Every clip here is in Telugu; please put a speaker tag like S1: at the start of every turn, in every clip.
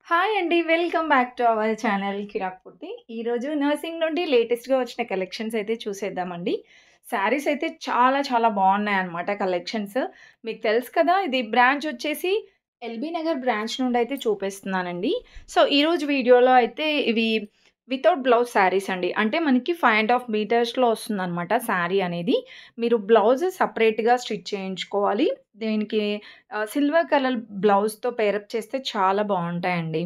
S1: హాయ్ అండి. Welcome back to our channel Kirakputti. ఈరోజు నర్సింగ్ నుండి లేటెస్ట్‌గా వచ్చిన కలెక్షన్స్ అయితే చూసేద్దామండి. శారీస్ అయితే చాలా చాలా బాగున్నాయన్నమాట కలెక్షన్స్. మీకు తెలుసు కదా! ఇది బ్రాంచ్ వచ్చేసి ఎల్బీ నగర్ బ్రాంచ్ నుండి అయితే చూపిస్తున్నానండి. సో, ఈరోజు వీడియోలో అయితే ఇవి వితౌట్ బ్లౌజ్ శారీస్ అండి. అంటే మనకి 5 ½ మీటర్స్‌లో వస్తుందన్నమాట శారీ అనేది. మీరు బ్లౌజ్ సెపరేట్‌గా స్టిచ్ చేయించుకోవాలి. దీనికి సిల్వర్ కలర్ బ్లౌజ్‌తో పేరప్ చేస్తే చాలా బావుంటాయండి.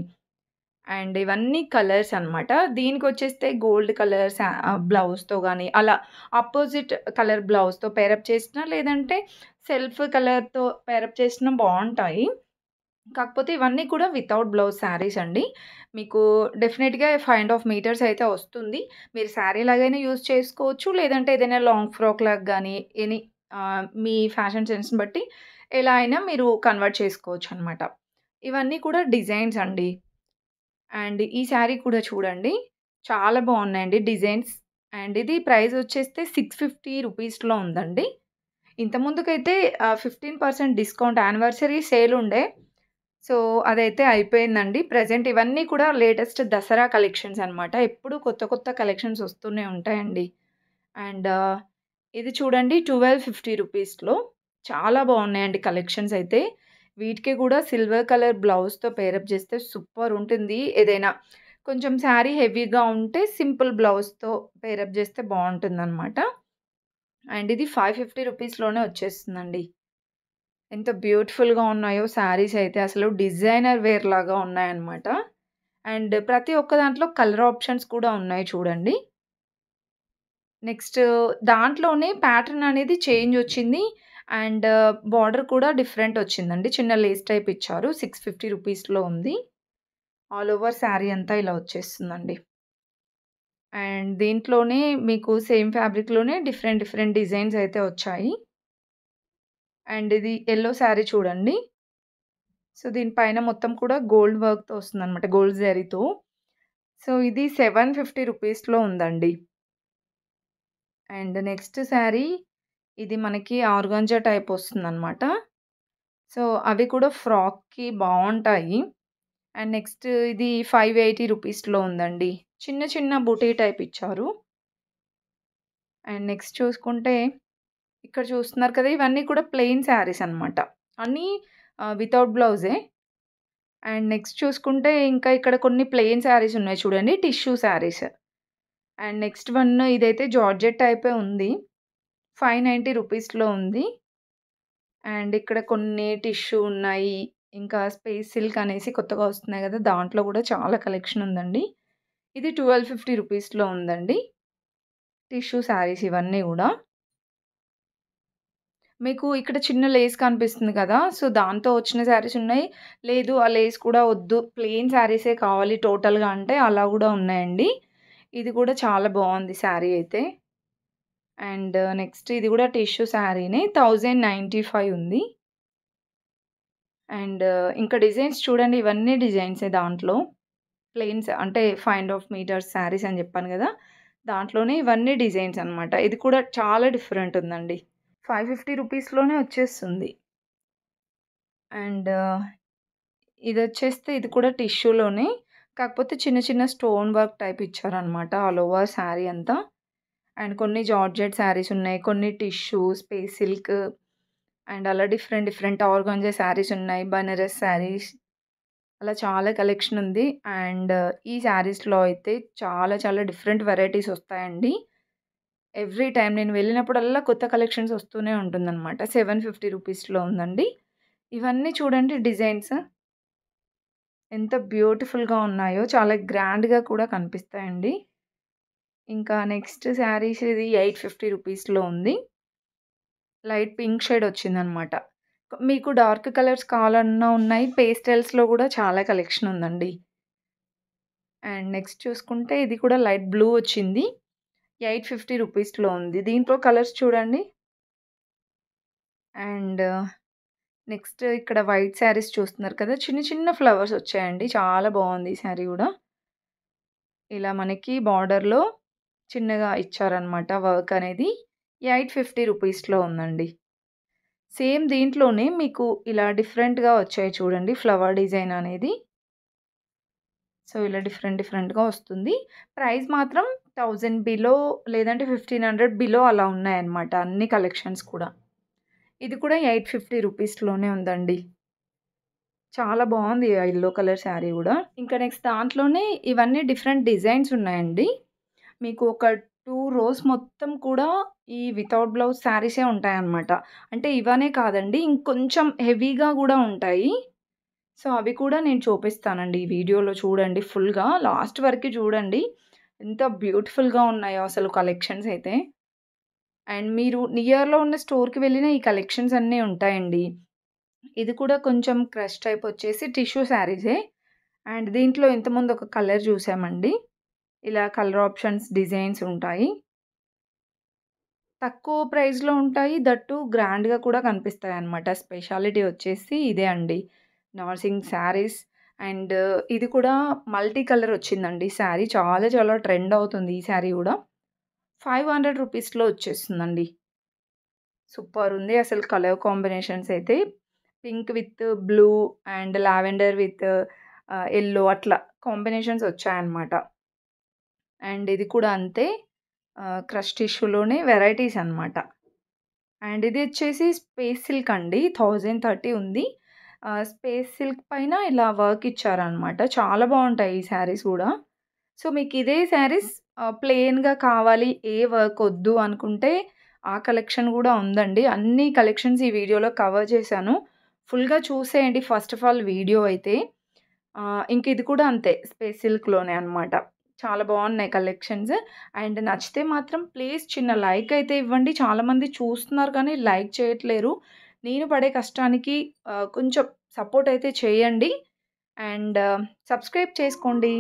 S1: అండ్ ఇవన్నీ కలర్స్ అనమాట. దీనికొచ్చేస్తే గోల్డ్ కలర్ బ్లౌజ్‌తో గాని, అలా అపోజిట్ కలర్ బ్లౌజ్‌తో పేరప్ చేసినా, లేదంటే సెల్ఫ్ కలర్‌తో పేరప్ చేసినా బావుంటాయి. కాకపోతే ఇవన్నీ కూడా వితౌట్ బ్లౌజ్ శారీస్ అండి. మీకు డెఫినిట్‌గా 5 ½ మీటర్స్ అయితే వస్తుంది. మీరు శారీ లాగైనా యూజ్ చేసుకోవచ్చు. లేదంటే ఏదైనా లాంగ్ ఫ్రాక్ లాగా గాని, మీ ఫ్యాషన్ సెన్స్‌ని బట్టి ఎలా అయినా మీరు కన్వర్ట్ చేసుకోవచ్చనమాట. ఇవన్నీ కూడా డిజైన్స్ అండి. అండ్ ఈ శారీ కూడా చూడండి. చాలా బావున్నాయండి డిజైన్స్. అండ్ ఇది ప్రైస్ వచ్చేస్తే 650 రూపీస్‌లో ఉందండి. ఇంతకుముందుకైతే 15% డిస్కౌంట్ యానివర్సరీ సేల్ ఉండే. సో, అదైతే అయిపోయిందండి. ప్రెజెంట్ ఇవన్నీ కూడా లేటెస్ట్ దసరా కలెక్షన్స్ అనమాట. ఎప్పుడు కొత్త కొత్త కలెక్షన్స్ వస్తూనే ఉంటాయండి. అండ్ ఇది చూడండి 1250 రూపీస్‌లో చాలా బావున్నాయండి కలెక్షన్స్ అయితే. వీటికి కూడా సిల్వర్ కలర్ బ్లౌజ్‌తో పేరప్ చేస్తే సూపర్ ఉంటుంది. ఏదైనా కొంచెం శారీ హెవీగా ఉంటే సింపుల్ బ్లౌజ్‌తో పేరప్ చేస్తే బావుంటుందనమాట. అండ్ ఇది 550 రూపీస్‌లోనే వచ్చేస్తుందండి. ఎంత బ్యూటిఫుల్‌గా ఉన్నాయో శారీస్ అయితే అసలు డిజైనర్ వేర్ లాగా ఉన్నాయన్నమాట. అండ్ ప్రతి ఒక్క దాంట్లో కలర్ ఆప్షన్స్ కూడా ఉన్నాయి చూడండి. నెక్స్ట్ దాంట్లోనే ప్యాటర్న్ అనేది చేంజ్ వచ్చింది. అండ్ బోర్డర్ కూడా డిఫరెంట్ వచ్చిందండి. చిన్న లేస్ టైప్ ఇచ్చారు. 650 రూపీస్‌లో ఉంది. ఆల్ ఓవర్ శారీ అంతా ఇలా వచ్చేస్తుందండి. అండ్ దీంట్లోనే మీకు సేమ్ ఫ్యాబ్రిక్‌లోనే డిఫరెంట్ డిఫరెంట్ డిజైన్స్ అయితే వచ్చాయి. అండ్ ఇది యెల్లో శారీ చూడండి. సో, దీని పైన మొత్తం కూడా గోల్డ్ వర్క్‌తో వస్తుందనమాట. గోల్డ్ జరీతో. సో, ఇది 750 రూపీస్‌లో ఉందండి. అండ్ నెక్స్ట్ శారీ ఇది మనకి ఆర్గాంజా టైప్ వస్తుందనమాట. సో, అవి కూడా ఫ్రాక్‌కి బావుంటాయి. అండ్ నెక్స్ట్ ఇది 580 రూపీస్‌లో ఉందండి. చిన్న చిన్న బుటీ టైప్ ఇచ్చారు. అండ్ నెక్స్ట్ చూసుకుంటే ఇక్కడ చూస్తున్నారు కదా! ఇవన్నీ కూడా ప్లెయిన్ శారీస్ అనమాట. అన్నీ వితౌట్ బ్లౌజే. అండ్ నెక్స్ట్ చూసుకుంటే ఇంకా ఇక్కడ కొన్ని ప్లెయిన్ శారీస్ ఉన్నాయి చూడండి. Tissue saris. And next one ఇదైతే జార్జెట్ టైపే ఉంది. 590 రూపీస్‌లో ఉంది. అండ్ ఇక్కడ కొన్ని టిష్యూ ఉన్నాయి. ఇంకా స్పేస్ సిల్క్ అనేసి కొత్తగా వస్తున్నాయి గదా! దాంట్లో గూడా చాలా కలెక్షన్ ఉందండి. ఇది 1250 రూపీస్‌లో ఉందండి. టిష్యూ శారీస్ ఇవన్నీ గూడా. మీకు ఇక్కడ చిన్న లేస్ కనిపిస్తుంది కదా! సో, దాంతో వచ్చిన శారీస్ ఉన్నాయి. లేదు ఆ లేస్ కూడా వద్దు. ప్లెయిన్ శారీసే కావాలి టోటల్‌గా అంటే అలా గూడా ఉన్నాయండి. ఇది కూడా చాలా బావుంది శారీ అయితే. అండ్ నెక్స్ట్ ఇది గూడా టిష్యూ శారీనే 1095 ఉంది. అండ్ ఇంకా డిజైన్స్ చూడండి ఇవన్నీ డిజైన్సే దాంట్లో. ప్లెయిన్స్ అంటే 5 ½ మీటర్స్ శారీస్ అని జెప్పాను గదా! దాంట్లోనే ఇవన్నీ డిజైన్స్ అనమాట. ఇది కూడా చాలా డిఫరెంట్ ఉందండి. 550 రూపీస్‌లోనే వచ్చేస్తుంది. అండ్ ఇదొచ్చేస్తే ఇది కూడా టిష్యూలోనే. కాకపోతే చిన్న చిన్న స్టోన్ వర్క్ టైప్ ఇచ్చారనమాట ఆల్ ఓవర్ శారీ అంతా. అండ్ కొన్ని జార్జెట్ శారీస్ ఉన్నాయి. కొన్ని టిష్యూ, స్పేస్ సిల్క్ అండ్ అలా డిఫరెంట్ డిఫరెంట్ ఆర్గాంజా శారీస్ ఉన్నాయి. బనారస్ శారీస్ అలా చాలా కలెక్షన్ ఉంది. అండ్ ఈ శారీస్‌లో అయితే చాలా చాలా డిఫరెంట్ వెరైటీస్ వస్తాయండి. ఎవ్రీ టైమ్ నేను వెళ్ళినప్పుడల్లా కొత్త కలెక్షన్స్ వస్తూనే ఉంటుందనమాట. 750 రూపీస్‌లో ఉందండి. ఇవన్నీ చూడండి డిజైన్స్ ఎంత బ్యూటిఫుల్‌గా ఉన్నాయో. చాలా గ్రాండ్‌గా కూడా కనిపిస్తాయండి. ఇంకా నెక్స్ట్ శారీస్ ఇది 850 రూపీస్‌లో ఉంది. లైట్ పింక్ షేడ్ వచ్చిందనమాట. మీకు డార్క్ కలర్స్ కావాలన్నా ఉన్నాయి. పేస్టల్స్‌లో గూడా చాలా కలెక్షన్ ఉందండి. అండ్ నెక్స్ట్ చూసుకుంటే ఇది కూడా లైట్ బ్లూ వచ్చింది. 850 రూపీస్‌లో ఉంది. దీంట్లో కలర్స్ చూడండి. అండ్ నెక్స్ట్ ఇక్కడ వైట్ శారీస్ చూస్తున్నారు కదా! చిన్న చిన్న ఫ్లవర్స్ వచ్చాయండి. చాలా బావుంది ఈ శారీ గూడా. ఇలా మనకి బార్డర్‌లో చిన్నగా ఇచ్చారనమాట వర్క్ అనేది. 850 రూపీస్‌లో ఉందండి. సేమ్ దీంట్లోనే మీకు ఇలా డిఫరెంట్‌గా వచ్చాయి చూడండి ఫ్లవర్ డిజైన్ అనేది. సో, ఇలా డిఫరెంట్ డిఫరెంట్‌గా వస్తుంది. ప్రైస్ మాత్రం 1000 బిలో లేదంటే 1500 బిలో అలా ఉన్నాయన్నమాట అన్ని కలెక్షన్స్ కూడా. ఇది కూడా 850 రూపీస్‌లోనే ఉందండి. చాలా బావుంది ఆ యెల్లో కలర్ శారీ గూడా. ఇంకా నెక్స్ట్ దాంట్లోనే ఇవన్నీ డిఫరెంట్ డిజైన్స్ ఉన్నాయండి. మీకు ఒక 2 రోస్ మొత్తం కూడా ఈ వితౌట్ బ్లౌజ్ శారీసే ఉంటాయన్నమాట. అంటే ఇవనే కాదండి ఇంకొంచెం హెవీగా గూడా ఉంటాయి. సో, అవి కూడా నేను చూపిస్తానండి ఈ వీడియోలో చూడండి ఫుల్‌గా. లాస్ట్ వరకి చూడండి. ఎంత బ్యూటిఫుల్‌గా ఉన్నాయో అసలు కలెక్షన్స్ అయితే. అండ్ మీరు నియర్‌లో ఉన్న స్టోర్‌కి వెళ్ళినా ఈ కలెక్షన్స్ అన్నీ ఉంటాయండి. ఇది కూడా కొంచెం క్రష్ టైప్ వచ్చేసి టిష్యూ శారీసే. అండ్ దీంట్లో ఇంతకుముందు ఒక కలర్ చూసామండి. ఇలా కలర్ ఆప్షన్స్, డిజైన్స్ ఉంటాయి. తక్కువ ప్రైస్‌లో ఉంటాయి. దట్ టూ గ్రాండ్‌గా కూడా కనిపిస్తాయన్నమాట. స్పెషాలిటీ వచ్చేసి ఇదే అండి. నార్సింగ్ శారీస్ అండ్ ఇది కూడా మల్టీ కలర్ వచ్చిందండి శారీ. చాలా చాలా ట్రెండ్ అవుతుంది ఈ శారీ గూడా. 500 రూపీస్‌లో వచ్చేస్తుందండి. సూపర్ ఉంది అసలు కలర్ కాంబినేషన్స్ అయితే. Pink with blue and lavender with yellow అట్లా కాంబినేషన్స్ వచ్చాయన్నమాట. అండ్ ఇది కూడా అంతే. క్రష్ టిష్యూలోనే వెరైటీస్ అన్నమాట. అండ్ ఇది వచ్చేసి స్పేస్ సిల్క్ అండి. 1030 ఉంది. స్పేస్ సిల్క్ పైన ఇలా వర్క్ ఇచ్చారనమాట. చాలా బావుంటాయి ఈ శారీస్ గూడా. సో, మీకు ఇదే శారీస్ ప్లెయిన్‌గా కావాలి, ఏ వర్క్ ఒద్దు అనుకుంటే ఆ కలెక్షన్ గూడా ఉందండి. అన్ని కలెక్షన్స్ ఈ వీడియోలో కవర్ చేశాను. ఫుల్‌గా చూసేయండి ఫస్ట్ ఆఫ్ ఆల్ వీడియో అయితే. ఇంక ఇది కూడా అంతే స్పేస్ సిల్క్‌లోనే అనమాట. చాలా బావున్నాయి కలెక్షన్స్. అండ్ నచ్చితే మాత్రం ప్లీజ్ చిన్న లైక్ అయితే ఇవ్వండి. చాలామంది చూస్తున్నారు కానీ లైక్ చేయట్లేరు. నేను పడే కష్టానికి కొంచెం సపోర్ట్ అయితే చేయండి. అండ్ సబ్స్క్రైబ్ చేసుకోండి.